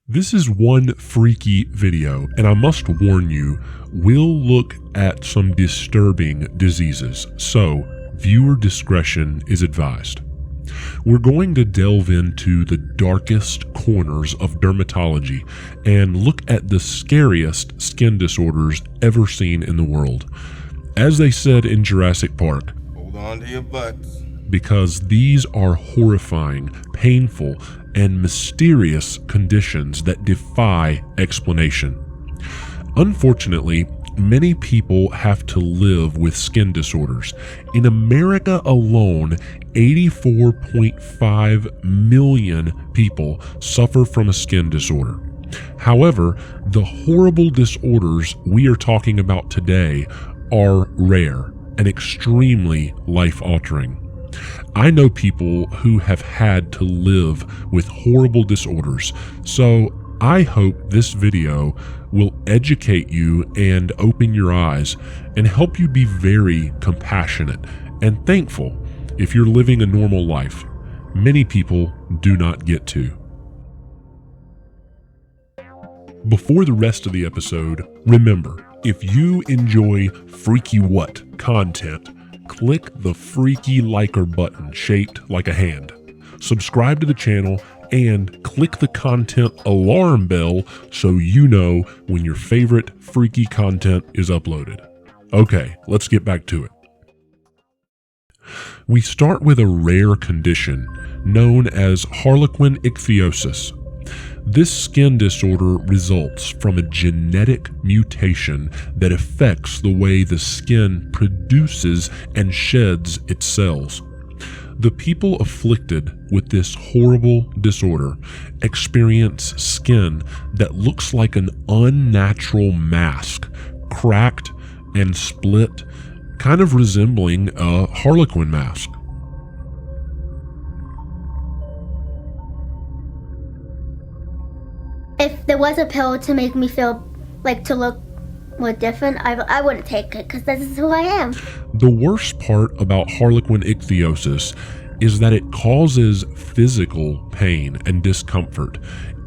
This is one freaky video, and I must warn you, we'll look at some disturbing diseases, so viewer discretion is advised. We're going to delve into the darkest corners of dermatology and look at the scariest skin disorders ever seen in the world. As they said in Jurassic Park, hold on to your butts. Because these are horrifying, painful, and mysterious conditions that defy explanation. Unfortunately, many people have to live with skin disorders. In America alone, 84.5 million people suffer from a skin disorder. However, the horrible disorders we are talking about today are rare and extremely life-altering. I know people who have had to live with horrible disorders, so I hope this video will educate you and open your eyes and help you be very compassionate and thankful if you're living a normal life. Many people do not get to. Before the rest of the episode, remember, if you enjoy Freaky What content, click the freaky liker button shaped like a hand. Subscribe to the channel and click the content alarm bell so you know when your favorite freaky content is uploaded. Okay, let's get back to it. We start with a rare condition known as Harlequin Ichthyosis. This skin disorder results from a genetic mutation that affects the way the skin produces and sheds its cells. The people afflicted with this horrible disorder experience skin that looks like an unnatural mask, cracked and split, kind of resembling a harlequin mask. If there was a pill to make me feel like to look more different, I wouldn't take it because this is who I am. The worst part about Harlequin Ichthyosis is that it causes physical pain and discomfort,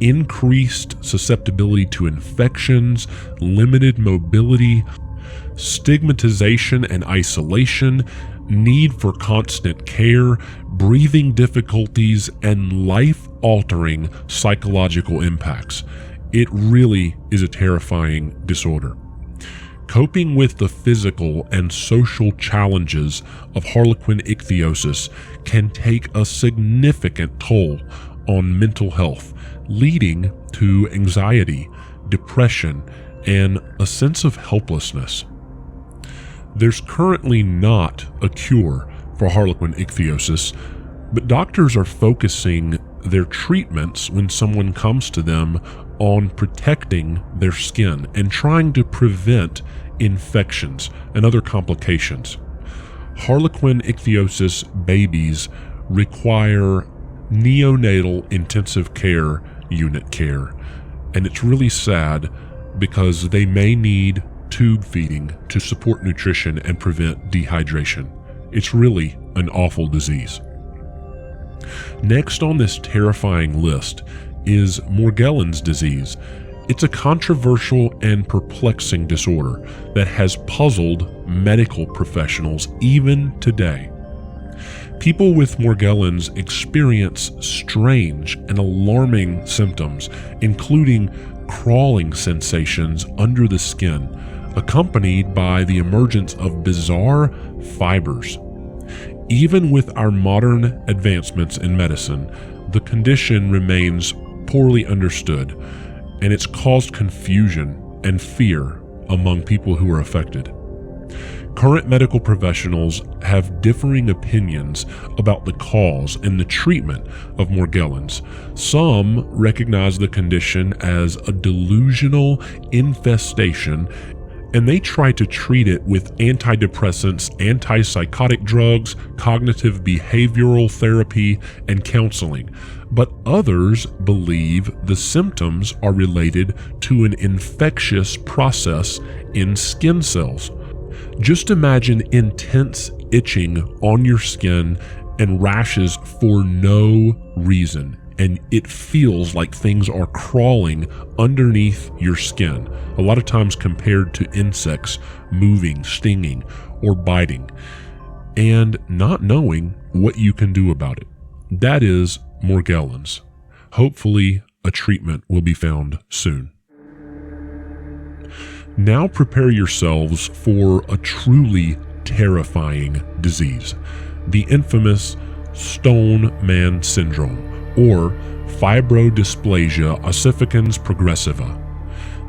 increased susceptibility to infections, limited mobility, stigmatization and isolation, need for constant care, breathing difficulties, and life-altering psychological impacts. It really is a terrifying disorder. Coping with the physical and social challenges of Harlequin Ichthyosis can take a significant toll on mental health, leading to anxiety, depression, and a sense of helplessness. There's currently not a cure for Harlequin Ichthyosis, but doctors are focusing their treatments when someone comes to them on protecting their skin and trying to prevent infections and other complications. Harlequin Ichthyosis babies require neonatal intensive care unit care, and it's really sad because they may need tube feeding to support nutrition and prevent dehydration. It's really an awful disease. Next on this terrifying list is Morgellons Disease. It's a controversial and perplexing disorder that has puzzled medical professionals even today. People with Morgellons experience strange and alarming symptoms, including crawling sensations under the skin, accompanied by the emergence of bizarre fibers. Even with our modern advancements in medicine, the condition remains poorly understood, and it's caused confusion and fear among people who are affected. Current medical professionals have differing opinions about the cause and the treatment of Morgellons. Some recognize the condition as a delusional infestation, and they try to treat it with antidepressants, antipsychotic drugs, cognitive behavioral therapy, and counseling. But others believe the symptoms are related to an infectious process in skin cells. Just imagine intense itching on your skin and rashes for no reason. and it feels like things are crawling underneath your skin, a lot of times compared to insects moving, stinging, or biting, and not knowing what you can do about it. That is Morgellons. Hopefully, a treatment will be found soon. Now prepare yourselves for a truly terrifying disease, the infamous Stone Man Syndrome, or Fibrodysplasia Ossificans Progressiva.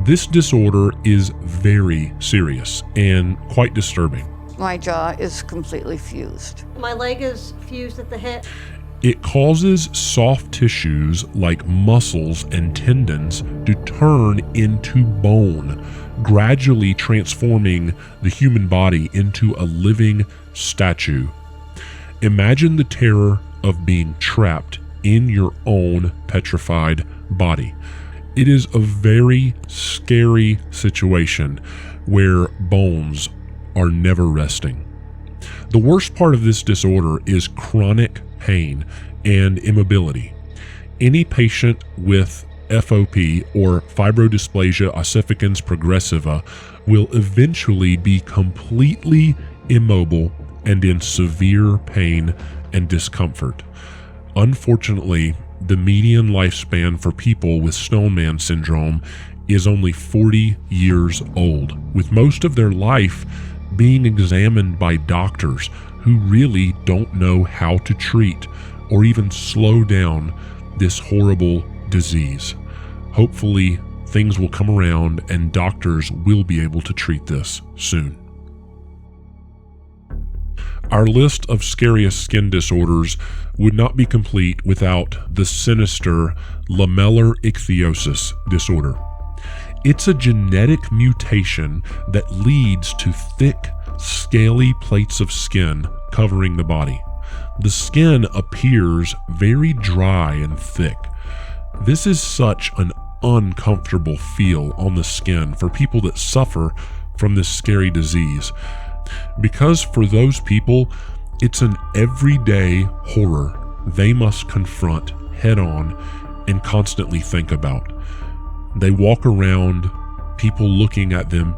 This disorder is very serious and quite disturbing. My jaw is completely fused. My leg is fused at the hip. It causes soft tissues like muscles and tendons to turn into bone, gradually transforming the human body into a living statue. Imagine the terror of being trapped in your own petrified body. It is a very scary situation where bones are never resting. The worst part of this disorder is chronic pain and immobility. Any patient with FOP, or Fibrodysplasia Ossificans Progressiva, will eventually be completely immobile and in severe pain and discomfort. Unfortunately, the median lifespan for people with Stone Man syndrome is only 40 years old, with most of their life being examined by doctors who really don't know how to treat or even slow down this horrible disease. Hopefully, things will come around and doctors will be able to treat this soon. Our list of scariest skin disorders would not be complete without the sinister Lamellar Ichthyosis disorder. It's a genetic mutation that leads to thick, scaly plates of skin covering the body. The skin appears very dry and thick. This is such an uncomfortable feel on the skin for people that suffer from this scary disease, because for those people, it's an everyday horror they must confront head on and constantly think about. They walk around, people looking at them,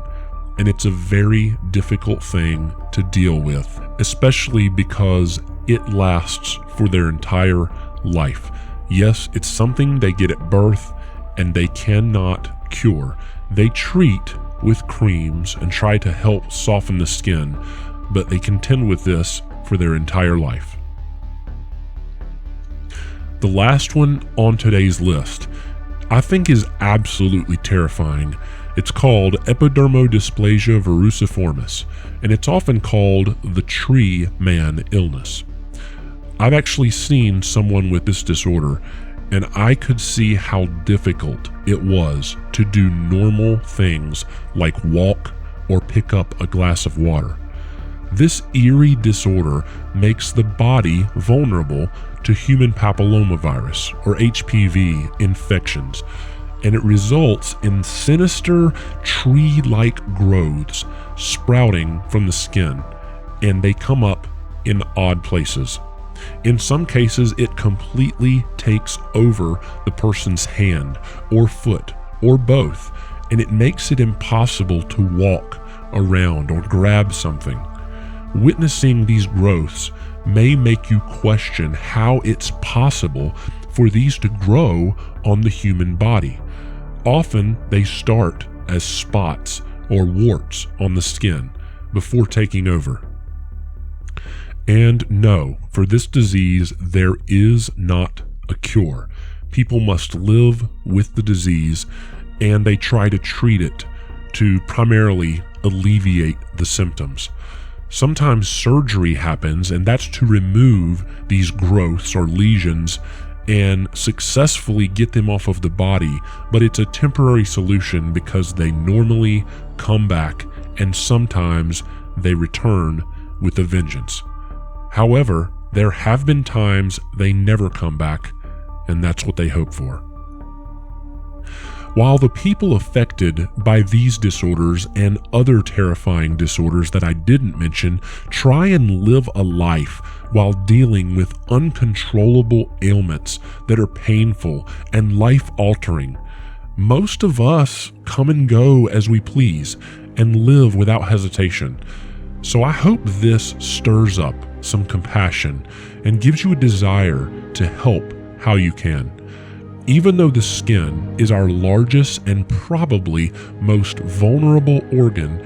and it's a very difficult thing to deal with, especially because it lasts for their entire life. Yes, it's something they get at birth and they cannot cure. They treat with creams and try to help soften the skin, but they contend with this for their entire life. The last one on today's list, I think, is absolutely terrifying. It's called Epidermodysplasia Verruciformis, and it's often called the tree man illness. I've actually seen someone with this disorder, and I could see how difficult it was to do normal things like walk or pick up a glass of water. This eerie disorder makes the body vulnerable to human papillomavirus, or HPV, infections, and it results in sinister tree-like growths sprouting from the skin, and they come up in odd places. In some cases, it completely takes over the person's hand or foot or both, and it makes it impossible to walk around or grab something. Witnessing these growths may make you question how it's possible for these to grow on the human body. Often they start as spots or warts on the skin before taking over. And no, for this disease, there is not a cure. People must live with the disease, and they try to treat it to primarily alleviate the symptoms. Sometimes surgery happens, and that's to remove these growths or lesions and successfully get them off of the body, but it's a temporary solution because they normally come back, and sometimes they return with a vengeance. However, there have been times they never come back, and that's what they hope for. While the people affected by these disorders and other terrifying disorders that I didn't mention try and live a life while dealing with uncontrollable ailments that are painful and life-altering, most of us come and go as we please and live without hesitation. So I hope this stirs up some compassion and gives you a desire to help how you can. Even though the skin is our largest and probably most vulnerable organ,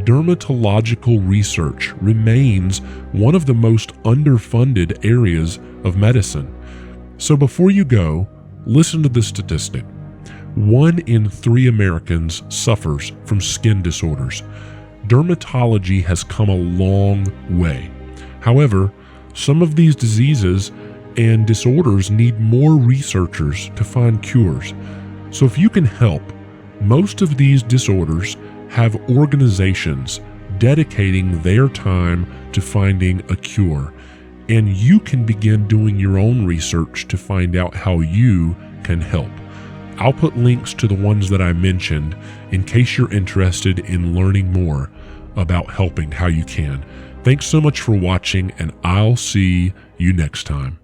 dermatological research remains one of the most underfunded areas of medicine. So before you go, listen to this statistic. 1 in 3 Americans suffers from skin disorders. Dermatology has come a long way. However, some of these diseases and disorders need more researchers to find cures. So if you can help, most of these disorders have organizations dedicating their time to finding a cure, and you can begin doing your own research to find out how you can help. I'll put links to the ones that I mentioned in case you're interested in learning more about helping how you can. Thanks so much for watching, and I'll see you next time.